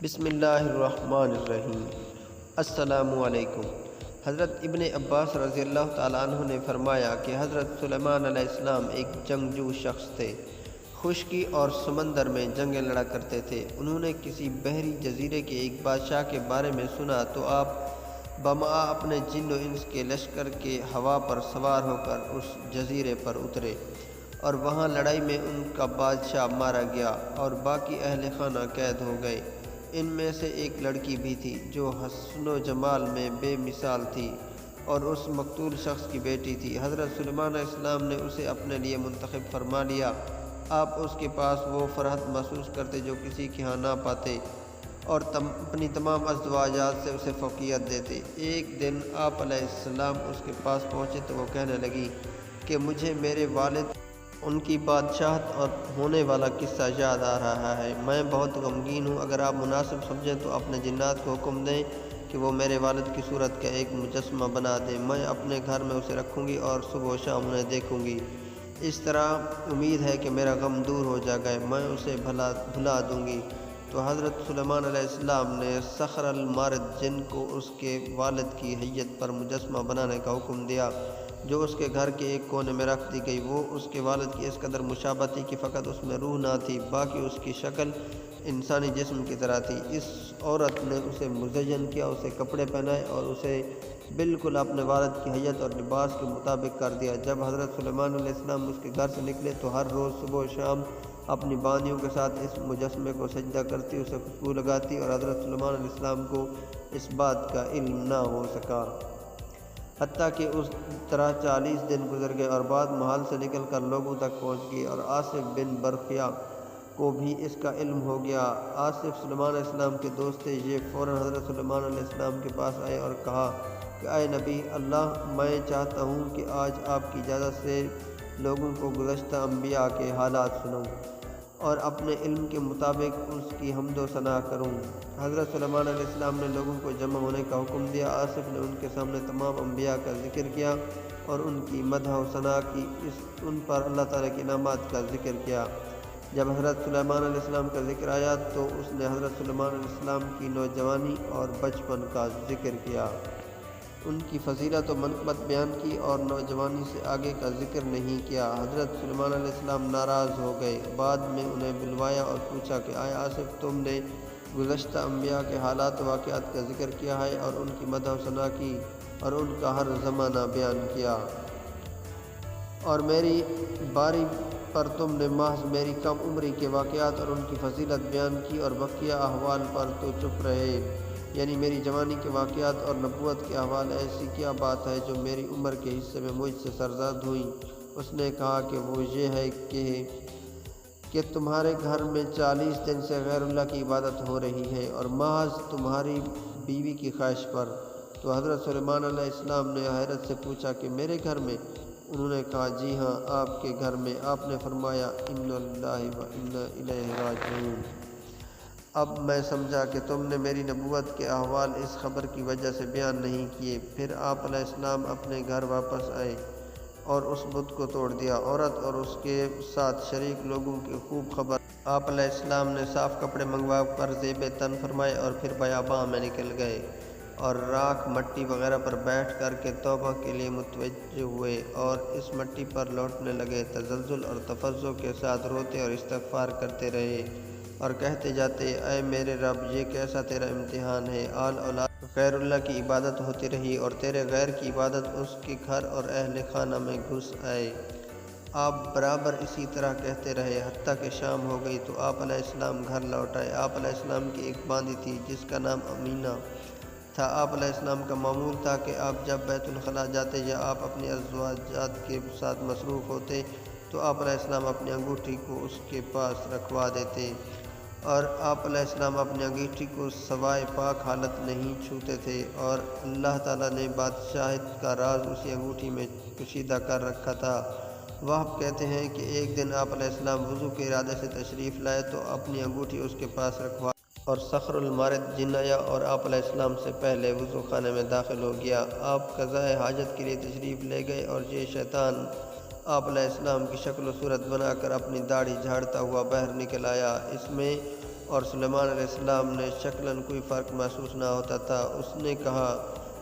بسم اللہ الرحمن الرحیم۔ السلام علیکم۔ حضرت ابن عباس رضی اللہ تعالیٰ عنہ نے فرمایا کہ حضرت سلیمان علیہ السلام ایک جنگجو شخص تھے، خشکی اور سمندر میں جنگیں لڑا کرتے تھے۔ انہوں نے کسی بحری جزیرے کے ایک بادشاہ کے بارے میں سنا تو آپ بمعا اپنے جن و انس کے لشکر کے ہوا پر سوار ہو کر اس جزیرے پر اترے، اور وہاں لڑائی میں ان کا بادشاہ مارا گیا اور باقی اہل خانہ قید ہو گئے۔ ان میں سے ایک لڑکی بھی تھی جو حسن و جمال میں بے مثال تھی اور اس مقتول شخص کی بیٹی تھی۔ حضرت سلیمان علیہ السلام نے اسے اپنے لیے منتخب فرما لیا۔ آپ اس کے پاس وہ فرحت محسوس کرتے جو کسی کے ہاں نہ پاتے، اور اپنی تمام ازدواجات سے اسے فوقیت دیتے۔ ایک دن آپ علیہ السلام اس کے پاس پہنچے تو وہ کہنے لگی کہ مجھے میرے والد، ان کی بادشاہت اور ہونے والا قصہ یاد آ رہا ہے۔ میں بہت غمگین ہوں۔ اگر آپ مناسب سمجھیں تو اپنے جنات کو حکم دیں کہ وہ میرے والد کی صورت کا ایک مجسمہ بنا دیں۔ میں اپنے گھر میں اسے رکھوں گی اور صبح و شام انہیں دیکھوں گی۔ اس طرح امید ہے کہ میرا غم دور ہو جائے گا، میں اسے بھلا دوں گی۔ تو حضرت سلیمان علیہ السلام نے صخر المارد، جن کو اس کے والد کی حیت پر مجسمہ بنانے کا حکم دیا، جو اس کے گھر کے ایک کونے میں رکھ دی گئی۔ وہ اس کے والد کی اس قدر مشابہ تھی کہ فقط اس میں روح نہ تھی، باقی اس کی شکل انسانی جسم کی طرح تھی۔ اس عورت نے اسے مزین کیا، اسے کپڑے پہنائے اور اسے بالکل اپنے والد کی حیت اور لباس کے مطابق کر دیا۔ جب حضرت سلیمان علیہ السلام اس کے گھر سے نکلے تو ہر روز صبح و شام اپنی بانیوں کے ساتھ اس مجسمے کو سجدہ کرتی، اسے خوشبو لگاتی، اور حضرت سلیمان علیہ السلام کو اس بات کا علم نہ ہو سکا، حتیٰ کہ اس طرح 40 دن گزر گئے اور بعد محل سے نکل کر لوگوں تک پہنچ گئی، اور آصف بن برقیہ کو بھی اس کا علم ہو گیا۔ آصف سلیمان علیہ السلام کے دوست تھے۔ یہ فوراً حضرت سلیمان علیہ السلام کے پاس آئے اور کہا کہ اے نبی اللہ، میں چاہتا ہوں کہ آج آپ کی اجازت سے لوگوں کو گزشتہ انبیاء کے حالات سناؤں اور اپنے علم کے مطابق اس کی حمد و ثنا کروں۔ حضرت سلیمان علیہ السلام نے لوگوں کو جمع ہونے کا حکم دیا۔ آصف نے ان کے سامنے تمام انبیاء کا ذکر کیا اور ان کی مدح و ثنا کی، ان پر اللہ تعالیٰ کی انعامات کا ذکر کیا۔ جب حضرت سلیمان علیہ السلام کا ذکر آیا تو اس نے حضرت سلیمان علیہ السلام کی نوجوانی اور بچپن کا ذکر کیا، ان کی فضیلت و منقبت بیان کی اور نوجوانی سے آگے کا ذکر نہیں کیا۔ حضرت سلیمان علیہ السلام ناراض ہو گئے۔ بعد میں انہیں بلوایا اور پوچھا کہ اے آصف، تم نے گزشتہ انبیاء کے حالات و واقعات کا ذکر کیا ہے اور ان کی مدح و ثنا کی اور ان کا ہر زمانہ بیان کیا، اور میری باری پر تم نے محض میری کم عمری کے واقعات اور ان کی فضیلت بیان کی، اور بقیہ احوال پر تو چپ رہے، یعنی میری جوانی کے واقعات اور نبوت کے احوال۔ ایسی کیا بات ہے جو میری عمر کے حصے میں مجھ سے سرزد ہوئی؟ اس نے کہا کہ وہ یہ ہے کہ تمہارے گھر میں 40 دن سے غیر اللہ کی عبادت ہو رہی ہے، اور محض تمہاری بیوی کی خواہش پر۔ تو حضرت سلیمان علیہ السلام نے حیرت سے پوچھا کہ میرے گھر میں؟ انہوں نے کہا جی ہاں، آپ کے گھر میں۔ آپ نے فرمایا انا للہ و انا الیہ راجعون۔ اب میں سمجھا کہ تم نے میری نبوت کے احوال اس خبر کی وجہ سے بیان نہیں کیے۔ پھر آپ علیہ السلام اپنے گھر واپس آئے اور اس بت کو توڑ دیا۔ عورت اور اس کے ساتھ شریک لوگوں کی خوب خبر۔ آپ علیہ السلام نے صاف کپڑے منگوا کر زیب تن فرمائے اور پھر بیاباں میں نکل گئے اور راکھ مٹی وغیرہ پر بیٹھ کر کے توبہ کے لیے متوجہ ہوئے اور اس مٹی پر لوٹنے لگے۔ تزلزل اور تفضع کے ساتھ روتے اور استغفار کرتے رہے اور کہتے جاتے اے میرے رب، یہ کیسا تیرا امتحان ہے۔ آل اولاد غیر اللہ کی عبادت ہوتی رہی اور تیرے غیر کی عبادت اس کے گھر اور اہل خانہ میں گھس آئے۔ آپ برابر اسی طرح کہتے رہے حتیٰ کہ شام ہو گئی تو آپ علیہ السلام گھر لوٹ آئے۔ آپ علیہ السلام کی ایک باندی تھی جس کا نام امینہ تھا۔ آپ علیہ السلام کا معمول تھا کہ آپ جب بیت الخلاء جاتے یا آپ اپنی ازواجات کے ساتھ مصروف ہوتے تو آپ علیہ السلام اپنی انگوٹھی کو اس کے پاس رکھوا دیتے، اور آپ علیہ السلام اپنی انگیٹھی کو سوائے پاک حالت نہیں چھوتے تھے، اور اللہ تعالیٰ نے بادشاہت کا راز اسی انگوٹھی میں کشیدہ کر رکھا تھا۔ وہب کہتے ہیں کہ ایک دن آپ علیہ السلام وضو کے ارادے سے تشریف لائے تو اپنی انگوٹھی اس کے پاس رکھوا اور صخر المارد جن آیا اور آپ علیہ السلام سے پہلے وضو خانے میں داخل ہو گیا۔ آپ قضائے حاجت کے لیے تشریف لے گئے اور یہ شیطان آپ علیہ السلام کی شکل و صورت بنا کر اپنی داڑھی جھاڑتا ہوا باہر نکل آیا۔ اس میں اور سلیمان علیہ السلام نے شکلاً کوئی فرق محسوس نہ ہوتا تھا۔ اس نے کہا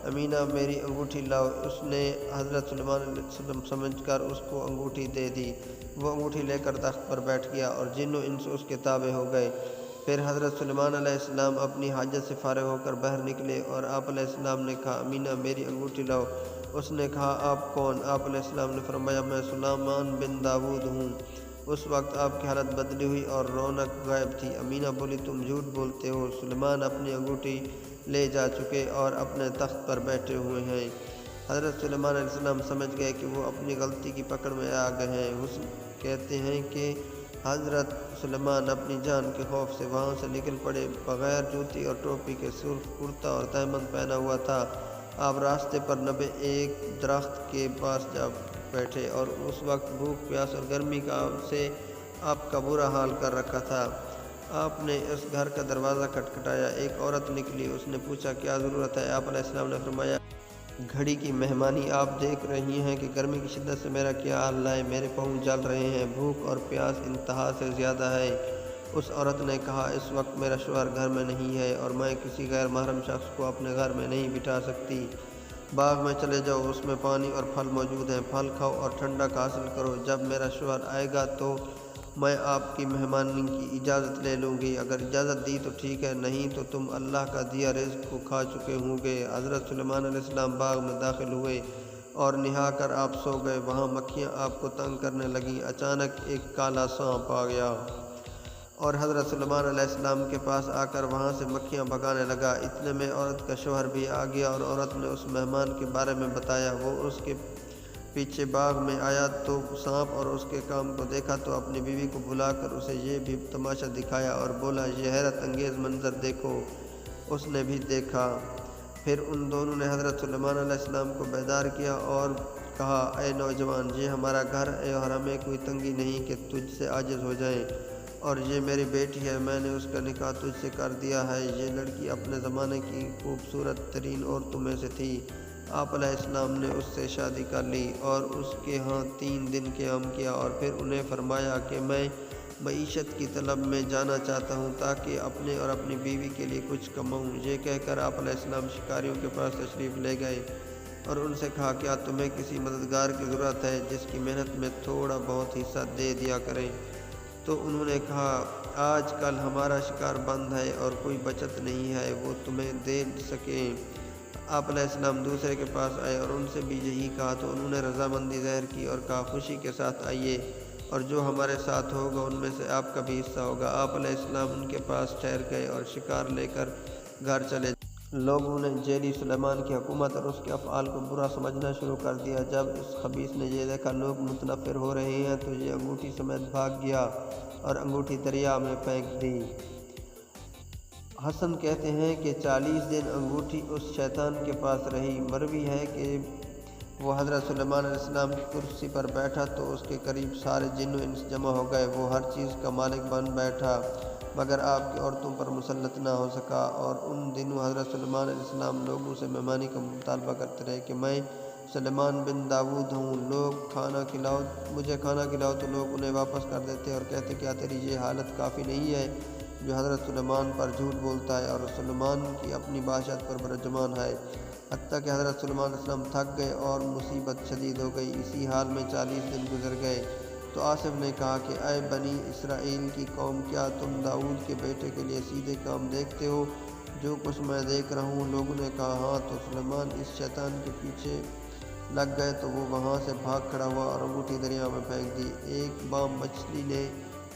امینہ میری انگوٹھی لاؤ۔ اس نے حضرت سلیمان علیہ السلام سمجھ کر اس کو انگوٹھی دے دی۔ وہ انگوٹھی لے کر تخت پر بیٹھ گیا اور جن و انس اس کے تابع ہو گئے۔ پھر حضرت سلیمان علیہ السلام اپنی حاجت سے فارغ ہو کر باہر نکلے اور آپ علیہ السلام نے کہا امینہ میری انگوٹھی لاؤ۔ اس نے کہا آپ کون؟ آپ علیہ السلام نے فرمایا میں سلیمان بن داؤد ہوں۔ اس وقت آپ کی حالت بدلی ہوئی اور رونق غائب تھی۔ امینہ بولی تم جھوٹ بولتے ہو، سلیمان اپنی انگوٹھی لے جا چکے اور اپنے تخت پر بیٹھے ہوئے ہیں۔ حضرت سلیمان علیہ السلام سمجھ گئے کہ وہ اپنی غلطی کی پکڑ میں آ گئے ہیں۔ حسن کہتے ہیں کہ حضرت سلیمان اپنی جان کے خوف سے وہاں سے نکل پڑے۔ بغیر جوتی اور ٹوپی کے سرخ کرتا اور تہمد پہنا ہوا تھا۔ آپ راستے پر نبے ایک درخت کے پاس جا بیٹھے اور اس وقت بھوک پیاس اور گرمی سے آپ کا برا حال کر رکھا تھا۔ آپ نے اس گھر کا دروازہ کھٹکھٹایا۔ ایک عورت نکلی۔ اس نے پوچھا کیا ضرورت ہے؟ آپ علیہ السلام نے فرمایا گھڑی کی مہمانی آپ دیکھ رہی ہیں کہ گرمی کی شدت سے میرا کیا حال لائے، میرے پاؤں جل رہے ہیں، بھوک اور پیاس انتہا سے زیادہ ہے۔ اس عورت نے کہا اس وقت میرا شوہر گھر میں نہیں ہے اور میں کسی غیر محرم شخص کو اپنے گھر میں نہیں بٹھا سکتی۔ باغ میں چلے جاؤ، اس میں پانی اور پھل موجود ہیں، پھل کھاؤ اور ٹھنڈک حاصل کرو۔ جب میرا شوہر آئے گا تو میں آپ کی مہمانی کی اجازت لے لوں گی۔ اگر اجازت دی تو ٹھیک ہے، نہیں تو تم اللہ کا دیا رزق کو کھا چکے ہوں گے۔ حضرت سلیمان علیہ السلام باغ میں داخل ہوئے اور نہا کر آپ سو گئے۔ وہاں مکھیاں آپ کو تنگ کرنے لگیں۔ اچانک ایک کالا سانپ آ گیا اور حضرت سلیمان علیہ السلام کے پاس آ کر وہاں سے مکھیاں بھگانے لگا۔ اتنے میں عورت کا شوہر بھی آ گیا اور عورت نے اس مہمان کے بارے میں بتایا۔ وہ اس کے پیچھے باغ میں آیا تو سانپ اور اس کے کام کو دیکھا تو اپنی بیوی کو بلا کر اسے یہ بھی تماشا دکھایا اور بولا یہ حیرت انگیز منظر دیکھو۔ اس نے بھی دیکھا۔ پھر ان دونوں نے حضرت سلیمان علیہ السلام کو بیدار کیا اور کہا اے نوجوان یہ ہمارا گھر ہے اور ہمیں کوئی تنگی نہیں کہ تجھ سے عاجز ہو جائیں، اور یہ میری بیٹی ہے، میں نے اس کا نکاح تجھ سے کر دیا ہے۔ یہ لڑکی اپنے زمانے کی خوبصورت ترین عورتوں میں سے تھی۔ آپ علیہ السلام نے اس سے شادی کر لی اور اس کے ہاں 3 دن قیام کیا اور پھر انہیں فرمایا کہ میں معیشت کی طلب میں جانا چاہتا ہوں تاکہ اپنے اور اپنی بیوی کے لیے کچھ کماؤں۔ یہ کہہ کر آپ علیہ السلام شکاریوں کے پاس تشریف لے گئے اور ان سے کہا کیا تمہیں کسی مددگار کی ضرورت ہے جس کی محنت میں تھوڑا بہت حصہ دے دیا کریں؟ تو انہوں نے کہا آج کل ہمارا شکار بند ہے اور کوئی بچت نہیں ہے وہ تمہیں دے سکیں۔ آپ علیہ السلام دوسرے کے پاس آئے اور ان سے بھی یہی کہا تو انہوں نے رضامندی ظاہر کی اور کہا خوشی کے ساتھ آئیے اور جو ہمارے ساتھ ہوگا ان میں سے آپ کا بھی حصہ ہوگا۔ آپ علیہ السلام ان کے پاس ٹھہر گئے اور شکار لے کر گھر چلے۔ لوگوں نے جیلی سلیمان کی حکومت اور اس کے افعال کو برا سمجھنا شروع کر دیا۔ جب اس خبیث نے یہ دیکھا لوگ متنفر ہو رہے ہیں تو یہ انگوٹھی سمیت بھاگ گیا اور انگوٹھی دریا میں پھینک دی۔ حسن کہتے ہیں کہ 40 دن انگوٹھی اس شیطان کے پاس رہی۔ مروی ہے کہ وہ حضرت سلیمان علیہ السلام کی کرسی پر بیٹھا تو اس کے قریب سارے جن و انس جمع ہو گئے۔ وہ ہر چیز کا مالک بن بیٹھا مگر آپ کی عورتوں پر مسلط نہ ہو سکا۔ اور ان دنوں حضرت سلیمان علیہ السلام لوگوں سے مہمانی کا مطالبہ کرتے رہے کہ میں سلیمان بن داؤد ہوں، مجھے کھانا کھلاؤ تو لوگ انہیں واپس کر دیتے اور کہتے کیا تیری یہ حالت کافی نہیں ہے جو حضرت سلیمان پر جھوٹ بولتا ہے اور سلیمان کی اپنی بادشاہت پر برجمان ہے؟ حتیٰ کہ حضرت سلیمان علیہ السلام تھک گئے اور مصیبت شدید ہو گئی۔ اسی حال میں 40 دن گزر گئے تو آصف نے کہا کہ اے بنی اسرائیل کی قوم کیا تم داؤد کے بیٹے کے لیے سیدھے کام دیکھتے ہو جو کچھ میں دیکھ رہا ہوں؟ لوگوں نے کہا ہاں۔ تو سلیمان اس شیطان کے پیچھے لگ گئے تو وہ وہاں سے بھاگ کھڑا ہوا اور انگوٹھی دریا میں پھینک دی۔ ایک بام مچھلی نے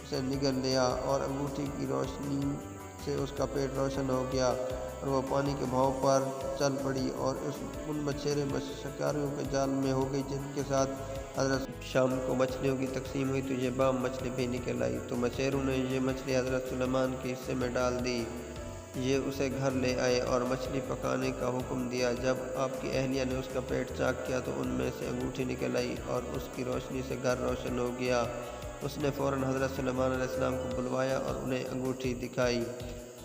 اسے نگل لیا اور انگوٹھی کی روشنی سے اس کا پیٹ روشن ہو گیا اور وہ پانی کے بہاؤ پر چل پڑی اور ان مچھیرے شکاریوں کے جال میں ہو گئی جن کے ساتھ حضرت شام کو مچھلیوں کی تقسیم ہوئی تو یہ بام مچھلی بھی نکل آئی۔ تو مچھیروں نے یہ مچھلی حضرت سلیمان کے حصے میں ڈال دی۔ یہ اسے گھر لے آئے اور مچھلی پکانے کا حکم دیا۔ جب آپ کی اہلیہ نے اس کا پیٹ چاک کیا تو ان میں سے انگوٹھی نکل آئی اور اس کی روشنی سے گھر روشن ہو گیا۔ اس نے فوراً حضرت سلیمان علیہ السلام کو بلوایا اور انہیں انگوٹھی دکھائی۔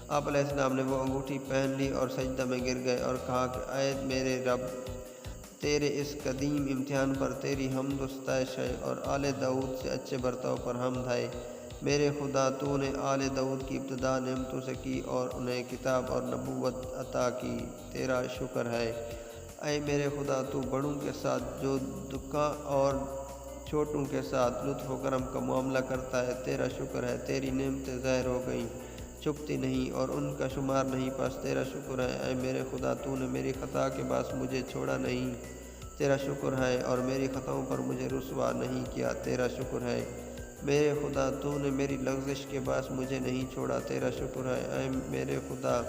آپ علیہ السلام نے وہ انگوٹھی پہن لی اور سجدہ میں گر گئے اور کہا کہ اے میرے رب، تیرے اس قدیم امتحان پر تیری حمد و ستائش ہے اور آل داؤد سے اچھے برتاؤ پر حمد ہے۔ میرے خدا تو نے آل داؤد کی ابتدا نعمتوں سے کی اور انہیں کتاب اور نبوت عطا کی، تیرا شکر ہے۔ اے میرے خدا تو بڑوں کے ساتھ جو دکھا اور چھوٹوں کے ساتھ لطف و کرم کا معاملہ کرتا ہے، تیرا شکر ہے۔ تیری نعمتیں ظاہر ہو گئیں، چھپتی نہیں اور ان کا شمار نہیں، پس تیرا شکر ہے۔ اے میرے خدا تو نے میری خطا کے باعث مجھے چھوڑا نہیں، تیرا شکر ہے، اور میری خطاؤں پر مجھے رسوا نہیں کیا، تیرا شکر ہے۔ میرے خدا تو نے میری لغزش کے باعث مجھے نہیں چھوڑا، تیرا شکر ہے۔ اے میرے خدا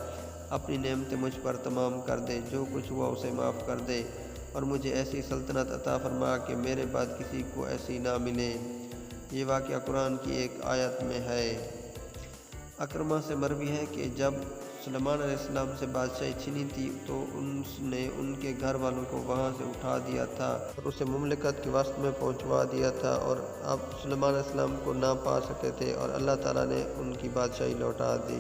اپنی نعمتیں مجھ پر تمام کر دے، جو کچھ ہوا اسے معاف کر دے، اور مجھے ایسی سلطنت عطا فرما کہ میرے بعد کسی کو ایسی نہ ملے۔ یہ واقعہ قرآن کی ایک آیت میں ہے۔ اکرمہ سے مروی ہے کہ جب سلیمان علیہ السلام سے بادشاہی چھینی تھی تو اس نے ان کے گھر والوں کو وہاں سے اٹھا دیا تھا اور اسے مملکت کے وسط میں پہنچوا دیا تھا، اور اب سلیمان علیہ السلام کو نہ پا سکے تھے، اور اللہ تعالیٰ نے ان کی بادشاہی لوٹا دی۔